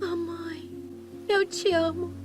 Mamãe, eu te amo.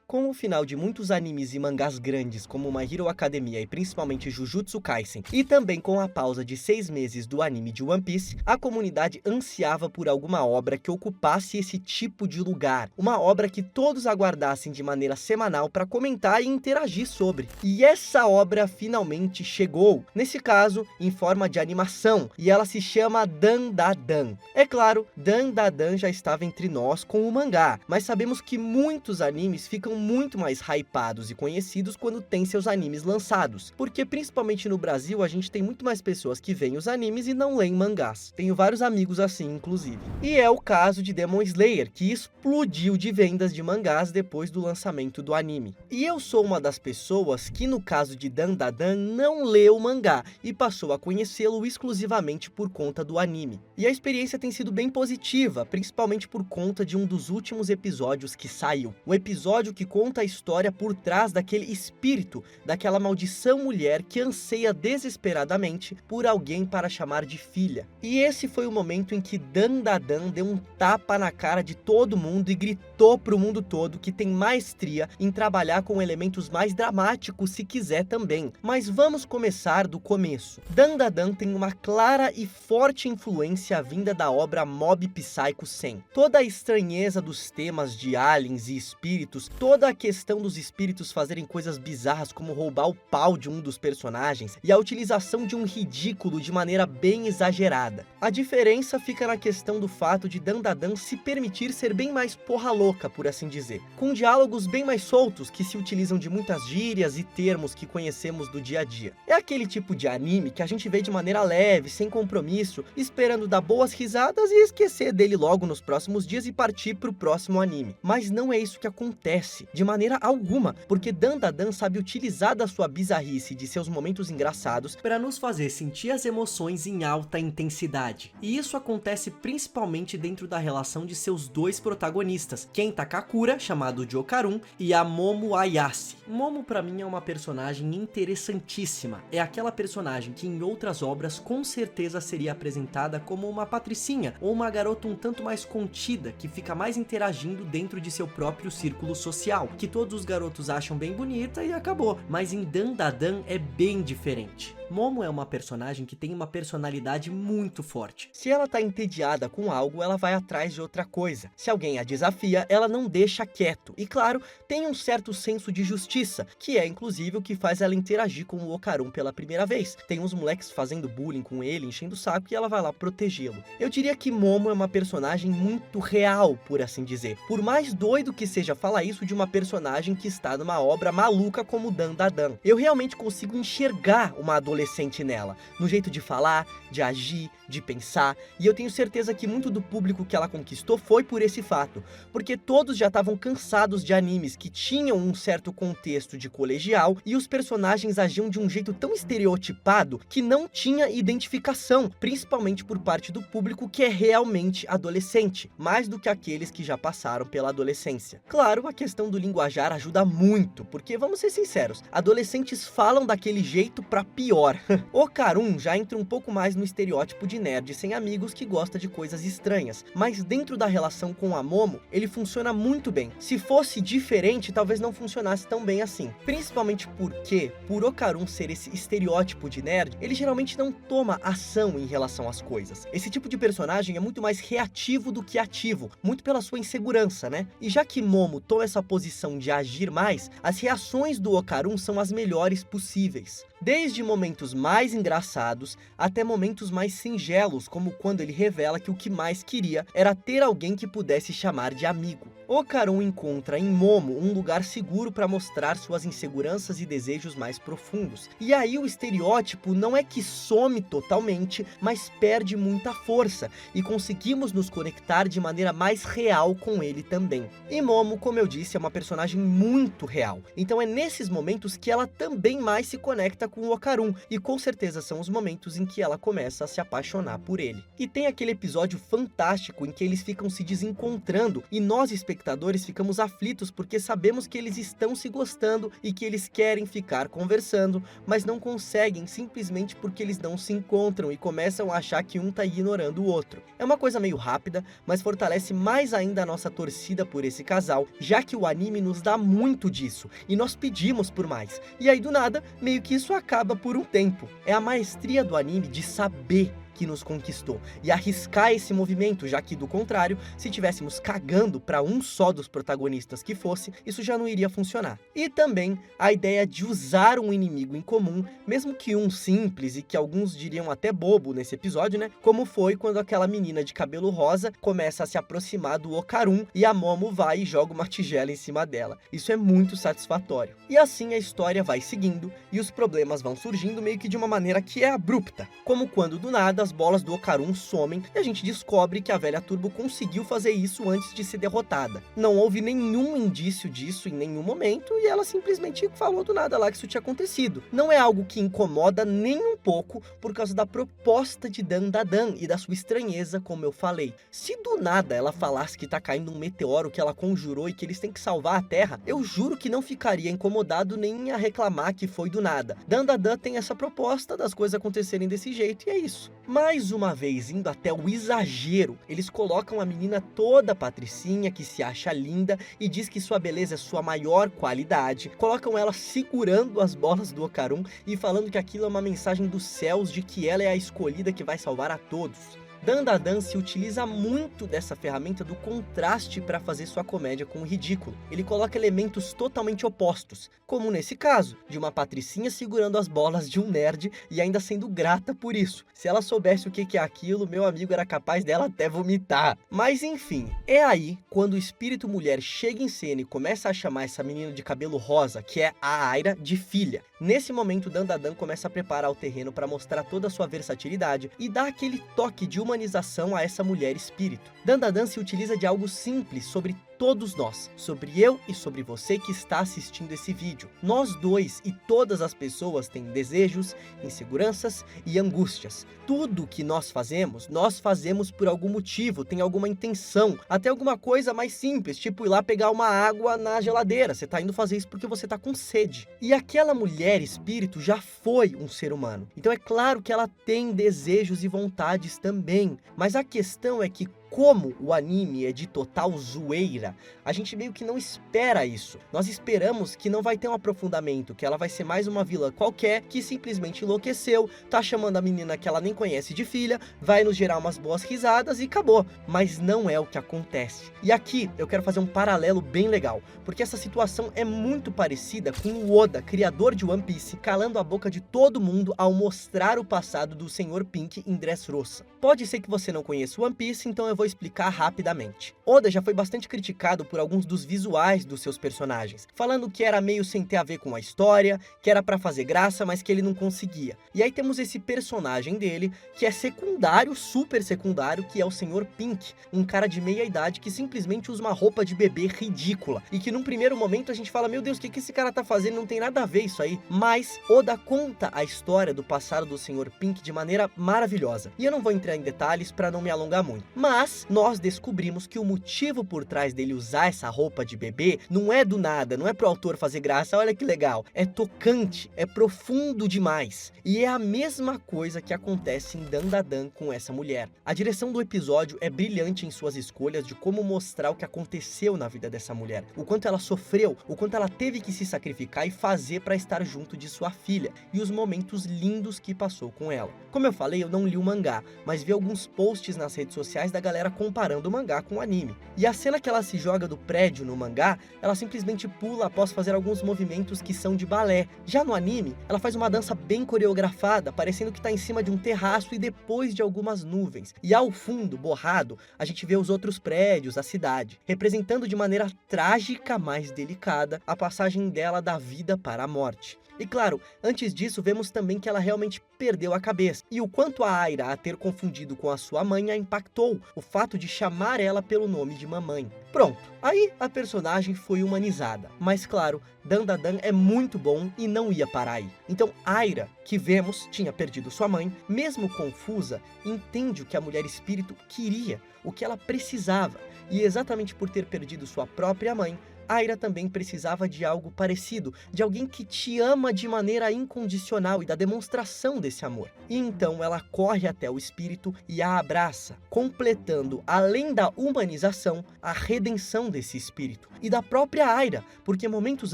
Com o final de muitos animes e mangás grandes como My Hero Academia e principalmente Jujutsu Kaisen, e também com a pausa de 6 meses do anime de One Piece, a comunidade ansiava por alguma obra que ocupasse esse tipo de lugar, uma obra que todos aguardassem de maneira semanal para comentar e interagir sobre. E essa obra finalmente chegou, nesse caso em forma de animação, e ela se chama Dandadan. É claro, Dandadan já estava entre nós com o mangá, mas sabemos que muitos animes ficam muito mais hypados e conhecidos quando tem seus animes lançados, porque principalmente no Brasil a gente tem muito mais pessoas que veem os animes e não leem mangás. Tenho vários amigos assim, inclusive. E é o caso de Demon Slayer, que explodiu de vendas de mangás depois do lançamento do anime. E eu sou uma das pessoas que, no caso de Dandadan, não leu o mangá e passou a conhecê-lo exclusivamente por conta do anime. E a experiência tem sido bem positiva, principalmente por conta de um dos últimos episódios que saiu. Um episódio que conta a história por trás daquele espírito, daquela maldição mulher que anseia desesperadamente por alguém para chamar de filha. E esse foi o momento em que Dandadan deu um tapa na cara de todo mundo e gritou pro mundo todo que tem maestria em trabalhar com elementos mais dramáticos se quiser também. Mas vamos começar do começo. Dandadan tem uma clara e forte influência vinda da obra Mob Psycho 100. Toda a estranheza dos temas de aliens e espíritos, toda a questão dos espíritos fazerem coisas bizarras como roubar o pau de um dos personagens e a utilização de um ridículo de maneira bem exagerada. A diferença fica na questão do fato de Dandadan se permitir ser bem mais porra louca, por assim dizer, com diálogos bem mais soltos que se utilizam de muitas gírias e termos que conhecemos do dia a dia. É aquele tipo de anime que a gente vê de maneira leve, sem compromisso, esperando dar boas risadas e esquecer dele logo nos próximos dias e partir pro próximo anime. Mas não é isso que acontece, de maneira alguma, porque Dandadan sabe utilizar da sua bizarrice e de seus momentos engraçados para nos fazer sentir as emoções em alta intensidade. E isso acontece principalmente dentro da relação de seus dois protagonistas, Kenta Kakura, chamado de Okarun, e a Momo Ayase. Momo pra mim é uma personagem interessantíssima, é aquela personagem que em outras obras com certeza seria apresentada como uma patricinha, ou uma garota um tanto mais contida, que fica mais interagindo dentro de seu próprio círculo social, que todos os garotos acham bem bonita e acabou. Mas em Dandadan é bem diferente. Momo é uma personagem que tem uma personalidade muito forte. Se ela tá entediada com algo, ela vai atrás de outra coisa. Se alguém a desafia, ela não deixa quieto. E claro, tem um certo senso de justiça, que é inclusive o que faz ela interagir com o Okarun pela primeira vez. Tem uns moleques fazendo bullying com ele, enchendo o saco, e ela vai lá protegê-lo. Eu diria que Momo é uma personagem muito real, por assim dizer. Por mais doido que seja falar isso de uma personagem que está numa obra maluca como Dandadan. Eu realmente consigo enxergar uma adolescente nela, no jeito de falar, de agir, de pensar, e eu tenho certeza que muito do público que ela conquistou foi por esse fato, porque todos já estavam cansados de animes que tinham um certo contexto de colegial e os personagens agiam de um jeito tão estereotipado que não tinha identificação, principalmente por parte do público que é realmente adolescente, mais do que aqueles que já passaram pela adolescência. Claro, a questão do linguajar ajuda muito, porque vamos ser sinceros, adolescentes falam daquele jeito pra pior. Okarun já entra um pouco mais no estereótipo de nerd sem amigos que gosta de coisas estranhas, mas dentro da relação com a Momo, ele funciona muito bem. Se fosse diferente, talvez não funcionasse tão bem assim. Principalmente porque, por Okarun ser esse estereótipo de nerd, ele geralmente não toma ação em relação às coisas. Esse tipo de personagem é muito mais reativo do que ativo, muito pela sua insegurança, né? E já que Momo toma essa posição de agir mais, as reações do Okarun são as melhores possíveis. Desde momentos mais engraçados até momentos mais singelos, como quando ele revela que o que mais queria era ter alguém que pudesse chamar de amigo. Okarun encontra em Momo um lugar seguro para mostrar suas inseguranças e desejos mais profundos. E aí o estereótipo não é que some totalmente, mas perde muita força, e conseguimos nos conectar de maneira mais real com ele também. E Momo, como eu disse, é uma personagem muito real, então é nesses momentos que ela também mais se conecta com o Okarun, e com certeza são os momentos em que ela começa a se apaixonar por ele. E tem aquele episódio fantástico em que eles ficam se desencontrando, e nós, espectadores, espectadores ficamos aflitos porque sabemos que eles estão se gostando e que eles querem ficar conversando, mas não conseguem simplesmente porque eles não se encontram e começam a achar que um tá ignorando o outro. É uma coisa meio rápida, mas fortalece mais ainda a nossa torcida por esse casal, já que o anime nos dá muito disso e nós pedimos por mais. E aí do nada, meio que isso acaba por um tempo. É a maestria do anime de saber que nos conquistou e arriscar esse movimento, já que do contrário, se tivéssemos cagando para um só dos protagonistas que fosse, isso já não iria funcionar. E também a ideia de usar um inimigo em comum, mesmo que um simples e que alguns diriam até bobo nesse episódio, né? Como foi quando aquela menina de cabelo rosa começa a se aproximar do Okarun e a Momo vai e joga uma tigela em cima dela. Isso é muito satisfatório. E assim a história vai seguindo e os problemas vão surgindo meio que de uma maneira que é abrupta, como quando do nada as bolas do Okarun somem e a gente descobre que a velha Turbo conseguiu fazer isso antes de ser derrotada. Não houve nenhum indício disso em nenhum momento e ela simplesmente falou do nada lá que isso tinha acontecido. Não é algo que incomoda nem um pouco por causa da proposta de Dandadan e da sua estranheza, como eu falei. Se do nada ela falasse que tá caindo um meteoro que ela conjurou e que eles têm que salvar a Terra, eu juro que não ficaria incomodado nem a reclamar que foi do nada. Dandadan tem essa proposta das coisas acontecerem desse jeito e é isso. Mais uma vez, indo até o exagero, eles colocam a menina toda patricinha, que se acha linda e diz que sua beleza é sua maior qualidade. Colocam ela segurando as bolas do Okarun e falando que aquilo é uma mensagem dos céus de que ela é a escolhida que vai salvar a todos. Dandadan se utiliza muito dessa ferramenta do contraste para fazer sua comédia com o ridículo. Ele coloca elementos totalmente opostos, como nesse caso, de uma patricinha segurando as bolas de um nerd e ainda sendo grata por isso. Se ela soubesse o que é aquilo, meu amigo era capaz dela até vomitar. Mas enfim, é aí quando o espírito mulher chega em cena e começa a chamar essa menina de cabelo rosa, que é a Aira, de filha. Nesse momento, Dandadan começa a preparar o terreno para mostrar toda a sua versatilidade e dar aquele toque de humanização a essa mulher espírito. Dandadan se utiliza de algo simples sobre todos nós, sobre eu e sobre você que está assistindo esse vídeo. Nós dois e todas as pessoas têm desejos, inseguranças e angústias. Tudo que nós fazemos por algum motivo, tem alguma intenção, até alguma coisa mais simples, tipo ir lá pegar uma água na geladeira. Você está indo fazer isso porque você está com sede. E aquela mulher espírito já foi um ser humano. Então é claro que ela tem desejos e vontades também. Mas a questão é que como o anime é de total zoeira, a gente meio que não espera isso. Nós esperamos que não vai ter um aprofundamento, que ela vai ser mais uma vilã qualquer que simplesmente enlouqueceu, tá chamando a menina que ela nem conhece de filha, vai nos gerar umas boas risadas e acabou. Mas não é o que acontece. E aqui eu quero fazer um paralelo bem legal, porque essa situação é muito parecida com o Oda, criador de One Piece, calando a boca de todo mundo ao mostrar o passado do Sr. Pink em Dressrosa. Pode ser que você não conheça One Piece, então eu vou explicar rapidamente. Oda já foi bastante criticado por alguns dos visuais dos seus personagens, falando que era meio sem ter a ver com a história, que era pra fazer graça, mas que ele não conseguia. E aí temos esse personagem dele, que é secundário, super secundário, que é o Sr. Pink, um cara de meia idade que simplesmente usa uma roupa de bebê ridícula, e que num primeiro momento a gente fala, meu Deus, o que esse cara tá fazendo? Não tem nada a ver isso aí. Mas Oda conta a história do passado do Sr. Pink de maneira maravilhosa. E eu não vou entrar em detalhes para não me alongar muito. Mas nós descobrimos que o motivo por trás dele usar essa roupa de bebê não é do nada, não é pro autor fazer graça, olha que legal. É tocante, é profundo demais. E é a mesma coisa que acontece em Dandadan com essa mulher. A direção do episódio é brilhante em suas escolhas de como mostrar o que aconteceu na vida dessa mulher. O quanto ela sofreu, o quanto ela teve que se sacrificar e fazer para estar junto de sua filha. E os momentos lindos que passou com ela. Como eu falei, eu não li o mangá, mas vi alguns posts nas redes sociais da galera comparando o mangá com o anime. E a cena que ela se joga do prédio no mangá, ela simplesmente pula após fazer alguns movimentos que são de balé. Já no anime, ela faz uma dança bem coreografada, parecendo que está em cima de um terraço e depois de algumas nuvens. E ao fundo, borrado, a gente vê os outros prédios, a cidade, representando de maneira trágica, mas delicada, a passagem dela da vida para a morte. E claro, antes disso vemos também que ela realmente perdeu a cabeça, e o quanto a Aira a ter confundido com a sua mãe a impactou, o fato de chamar ela pelo nome de mamãe. Pronto, aí a personagem foi humanizada, mas claro, Dandadan é muito bom e não ia parar aí. Então Aira, que vemos tinha perdido sua mãe, mesmo confusa, entende o que a mulher espírito queria, o que ela precisava, e exatamente por ter perdido sua própria mãe, Aira também precisava de algo parecido, de alguém que te ama de maneira incondicional e da demonstração desse amor. E então ela corre até o espírito e a abraça, completando, além da humanização, a redenção desse espírito. E da própria Aira, porque momentos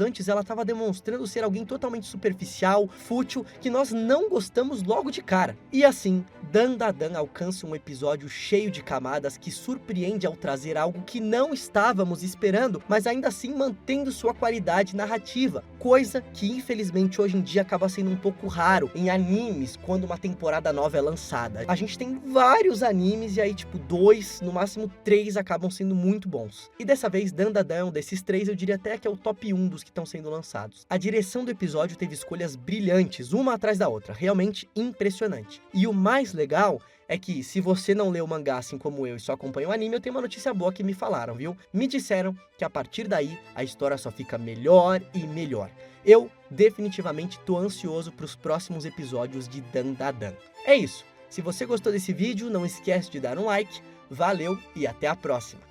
antes ela estava demonstrando ser alguém totalmente superficial, fútil, que nós não gostamos logo de cara. E assim, Dandadan alcança um episódio cheio de camadas que surpreende ao trazer algo que não estávamos esperando, mas ainda assim mantendo sua qualidade narrativa, coisa que infelizmente hoje em dia acaba sendo um pouco raro em animes quando uma temporada nova é lançada. A gente tem vários animes e aí tipo 2, no máximo 3 acabam sendo muito bons. E dessa vez Dandadan, desses 3, eu diria até que é o top 1 dos que estão sendo lançados. A direção do episódio teve escolhas brilhantes, uma atrás da outra, realmente impressionante. E o mais legal é que, se você não leu o mangá assim como eu e só acompanha o anime, eu tenho uma notícia boa que me falaram, viu? Me disseram que a partir daí, a história só fica melhor e melhor. Eu, definitivamente, tô ansioso para os próximos episódios de Dandadan. É isso. Se você gostou desse vídeo, não esquece de dar um like. Valeu e até a próxima.